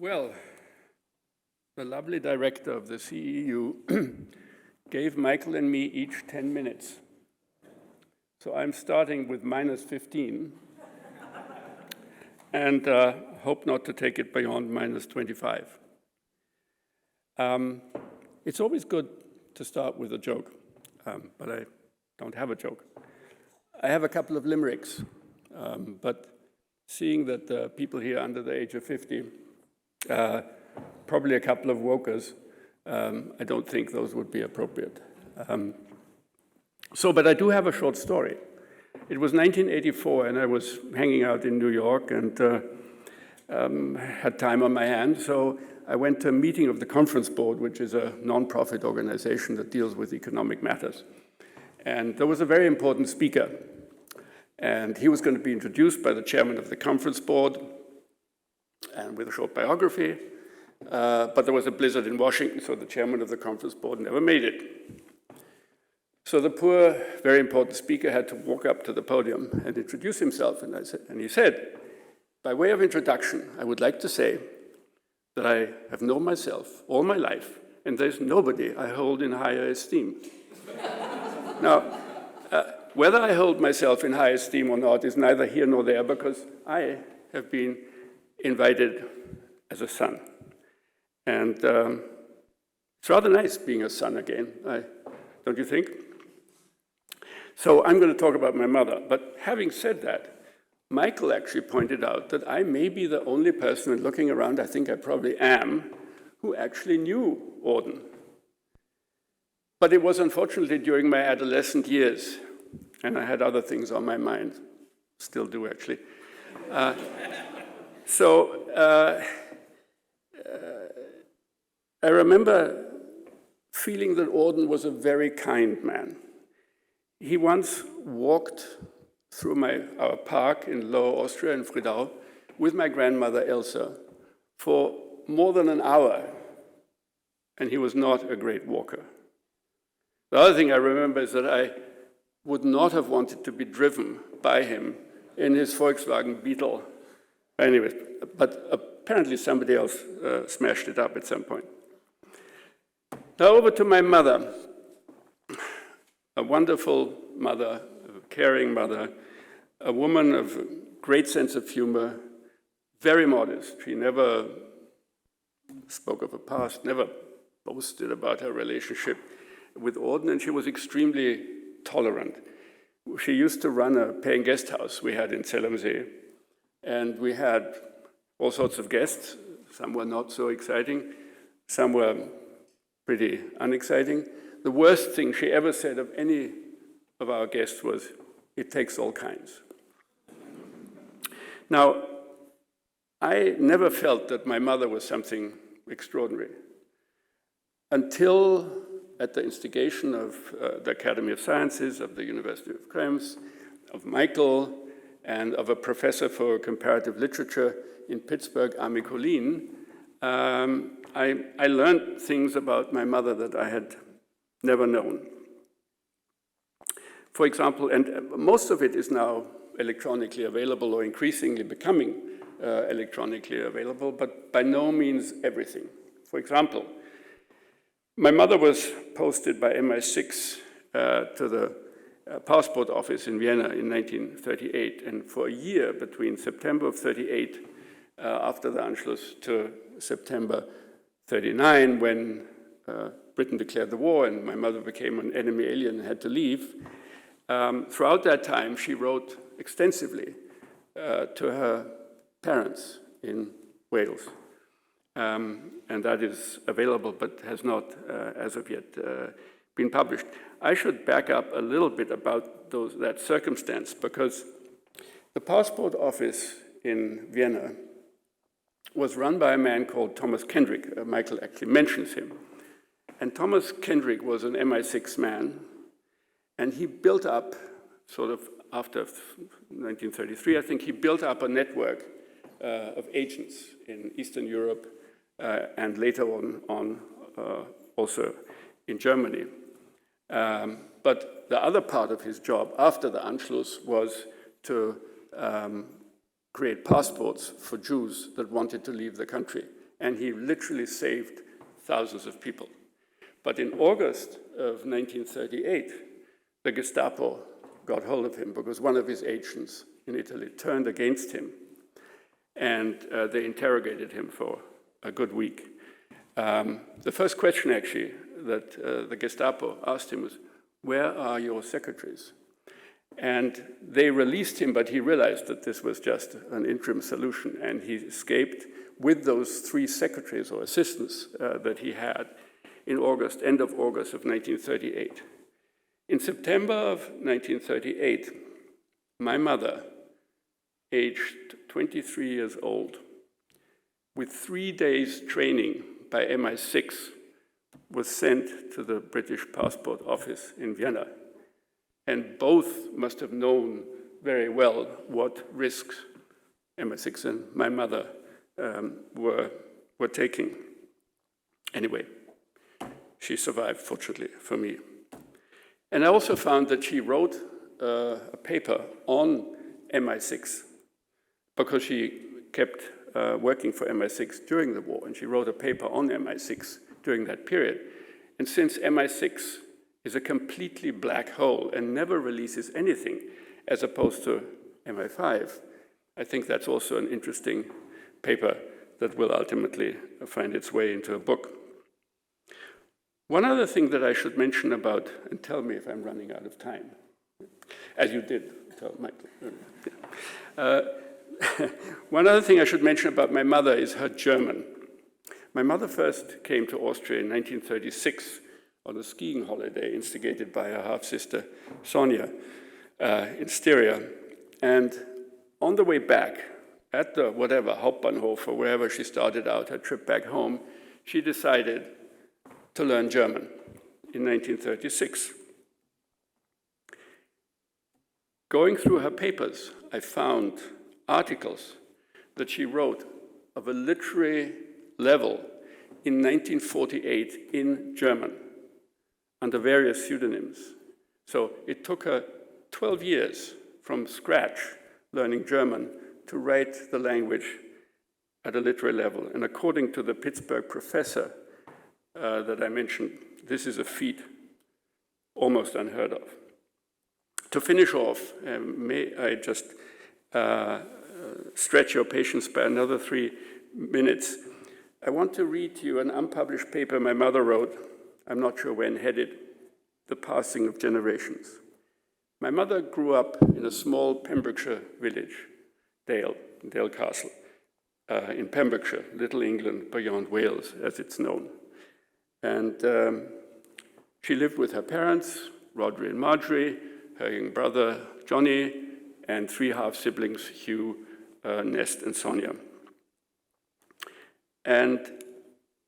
Well, the lovely director of the CEU gave Michael and me each 10 minutes. So I'm starting with minus 15 and hope not to take it beyond minus 25. It's always good to start with a joke, but I don't have a joke. I have a couple of limericks, but seeing that the people here under the age of 50, probably a couple of wokers, I don't think those would be appropriate. But I do have a short story. It was 1984, and I was hanging out in New York and had time on my hands, so I went to a meeting of the Conference Board, which is a non-profit organization that deals with economic matters. And there was a very important speaker, and he was going to be introduced by the chairman of the Conference Board, and with a short biography, but there was a blizzard in Washington, so the chairman of the Conference Board never made it. So the poor, very important speaker had to walk up to the podium and introduce himself, and he said, by way of introduction, I would like to say that I have known myself all my life, and there's nobody I hold in higher esteem. Now, whether I hold myself in high esteem or not is neither here nor there, because I have been invited as a son. And it's rather nice being a son again, don't you think? So I'm going to talk about my mother. But having said that, Michael actually pointed out that I may be the only person, and looking around, I think I probably am, who actually knew Auden. But it was unfortunately during my adolescent years, and I had other things on my mind, still do actually. I remember feeling that Auden was a very kind man. He once walked through our park in Lower Austria in 𝑻𝒉𝒆 with my grandmother Elsa for more than an hour, and he was not a great walker. The other thing I remember is that I would not have wanted to be driven by him in his Volkswagen Beetle. Anyway, but apparently somebody else smashed it up at some point. Now over to my mother, a wonderful mother, a caring mother, a woman of great sense of humor, very modest. She never spoke of her past, never boasted about her relationship with Auden, and she was extremely tolerant. She used to run a paying guest house we had in 𝒁𝒉𝒆, and we had all sorts of guests. Some were not so exciting, some were pretty unexciting. The worst thing she ever said of any of our guests was, "It takes all kinds." Now, I never felt that my mother was something extraordinary until, at the instigation of the Academy of Sciences, of the University of Krems, of Michael, and of a professor for comparative literature in Pittsburgh, 𝑻𝒉𝒆 𝑑𝒐𝒆𝒕 I learned things about my mother that I had never known. For example, and most of it is now electronically available or increasingly becoming electronically available, but by no means everything. For example, my mother was posted by MI6 to the passport office in Vienna in 1938, and for a year between September of 38, after the Anschluss, to September 39, when Britain declared the war and my mother became an enemy alien and had to leave, throughout that time she wrote extensively to her parents in Wales. And that is available but has not, as of yet, been published. I should back up a little bit about that circumstance, because the passport office in Vienna was run by a man called Thomas Kendrick. Michael actually mentions him. And Thomas Kendrick was an MI6 man, and he built up, sort of after 1933, I think, he built up a network of agents in Eastern Europe and later on also in Germany. But the other part of his job after the Anschluss was to create passports for Jews that wanted to leave the country. and he literally saved thousands of people. But in August of 1938, the Gestapo got hold of him because one of his agents in Italy turned against him, and they interrogated him for a good week. The first question, actually, that the Gestapo asked him was, "Where are your secretaries?" And they released him, but he realized that this was just an interim solution, and he escaped with those 3 secretaries or assistants that he had in August, end of August of 1938. In September of 1938, my mother, aged 23 years old, with 3 days training by MI6, was sent to the British Passport Office in Vienna. And both must have known very well what risks MI6 and my mother were taking. Anyway, she survived, fortunately for me. And I also found that she wrote a paper on MI6 because she kept working for MI6 during the war, and she wrote a paper on MI6 during that period. And since MI6 is a completely black hole and never releases anything, as opposed to MI5, I think that's also an interesting paper that will ultimately find its way into a book. One other thing that I should mention about, and tell me if I'm running out of time, as you did tell Michael. One other thing I should mention about my mother is her German. My mother first came to Austria in 1936 on a skiing holiday instigated by her half-sister Sonja in Styria. And on the way back, at the whatever, Hauptbahnhof or wherever she started out her trip back home, she decided to learn German in 1936. Going through her papers, I found articles that she wrote of a literary level in 1948 in German under various pseudonyms. So it took her 12 years from scratch learning German to write the language at a literary level. And according to the Pittsburgh professor that I mentioned, this is a feat almost unheard of. To finish off, may I just stretch your patience by another 3 minutes. I want to read to you an unpublished paper my mother wrote, I'm not sure when, headed The Passing of Generations. My mother grew up in a small Pembrokeshire village, Dale Castle, in Pembrokeshire, Little England beyond Wales, as it's known. And she lived with her parents, Rodri and Marjorie, her young brother, Johnny, and 3 half-siblings, Hugh, Nest, and Sonia. And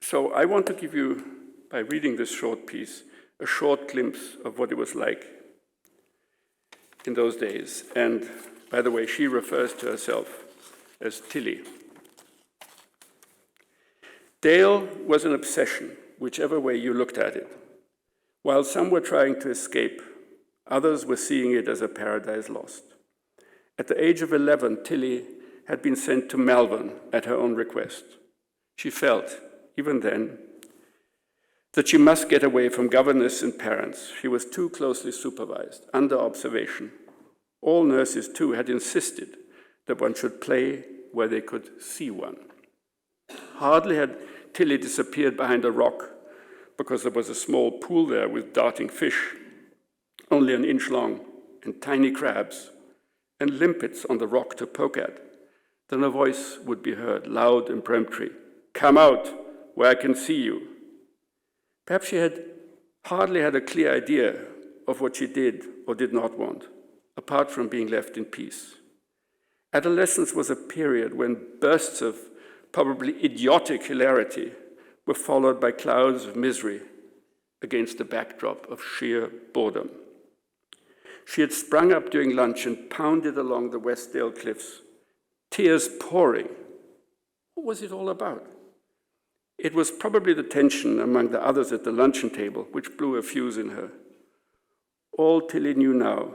so I want to give you, by reading this short piece, a short glimpse of what it was like in those days. And by the way, she refers to herself as Tilly. Dale was an obsession, whichever way you looked at it. While some were trying to escape, others were seeing it as a paradise lost. At the age of 11, Tilly had been sent to Melbourne at her own request. She felt, even then, that she must get away from governess and parents. She was too closely supervised, under observation. All nurses, too, had insisted that one should play where they could see one. Hardly had Tilly disappeared behind a rock, because there was a small pool there with darting fish, only an inch long, and tiny crabs, and limpets on the rock to poke at. Then a voice would be heard, loud and peremptory, "Come out, where I can see you." Perhaps she had hardly had a clear idea of what she did or did not want, apart from being left in peace. Adolescence was a period when bursts of probably idiotic hilarity were followed by clouds of misery against the backdrop of sheer boredom. She had sprung up during lunch and pounded along the Westdale cliffs, tears pouring. What was it all about? It was probably the tension among the others at the luncheon table which blew a fuse in her. All Tilly knew now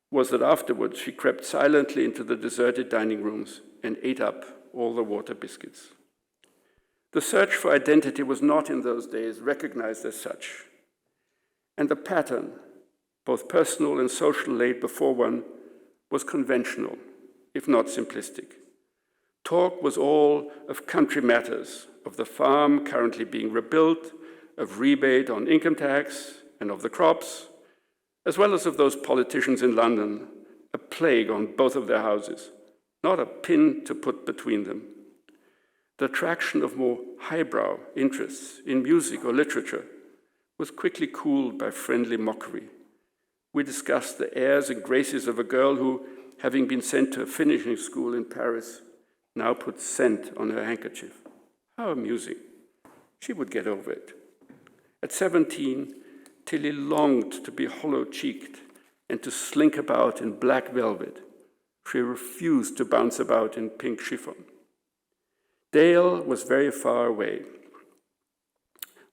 was that afterwards she crept silently into the deserted dining rooms and ate up all the water biscuits. The search for identity was not in those days recognized as such. And the pattern, both personal and social, laid before one was conventional, if not simplistic. Talk was all of country matters, of the farm currently being rebuilt, of rebate on income tax and of the crops, as well as of those politicians in London, a plague on both of their houses, not a pin to put between them. The attraction of more highbrow interests in music or literature was quickly cooled by friendly mockery. We discussed the airs and graces of a girl who, having been sent to a finishing school in Paris, now put scent on her handkerchief. How amusing. She would get over it. At 17, Tilly longed to be hollow-cheeked and to slink about in black velvet. She refused to bounce about in pink chiffon. Dale was very far away.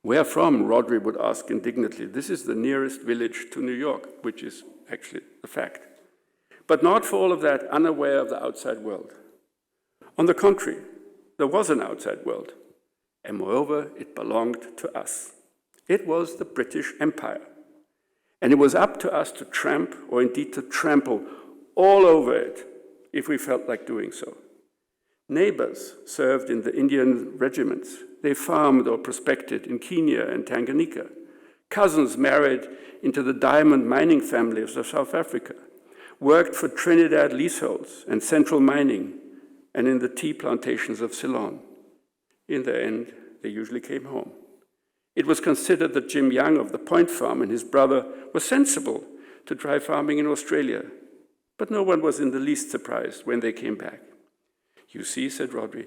Where from, Rodri would ask indignantly. This is the nearest village to New York, which is actually a fact. But not for all of that unaware of the outside world. On the contrary, there was an outside world, and moreover, it belonged to us. It was the British Empire, and it was up to us to tramp, or indeed to trample, all over it if we felt like doing so. Neighbors served in the Indian regiments. They farmed or prospected in Kenya and Tanganyika. Cousins married into the diamond mining families of South Africa, worked for Trinidad leaseholds and Central Mining, and in the tea plantations of Ceylon. In the end, they usually came home. It was considered that Jim Young of the Point Farm and his brother were sensible to try farming in Australia, but no one was in the least surprised when they came back. You see, said Rodri,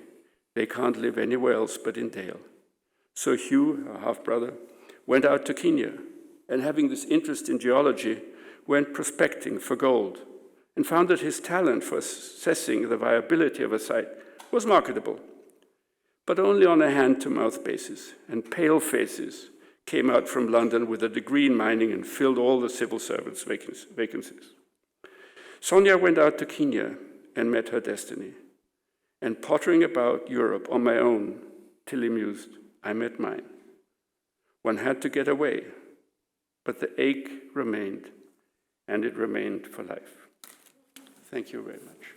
they can't live anywhere else but in Dale. So Hugh, our half-brother, went out to Kenya, and having this interest in geology, went prospecting for gold, and found that his talent for assessing the viability of a site was marketable, but only on a hand-to-mouth basis, and pale faces came out from London with a degree in mining and filled all the civil servants' vacancies. Sonia went out to Kenya and met her destiny. And pottering about Europe on my own, Tilly mused, I met mine. One had to get away, but the ache remained, and it remained for life. Thank you very much.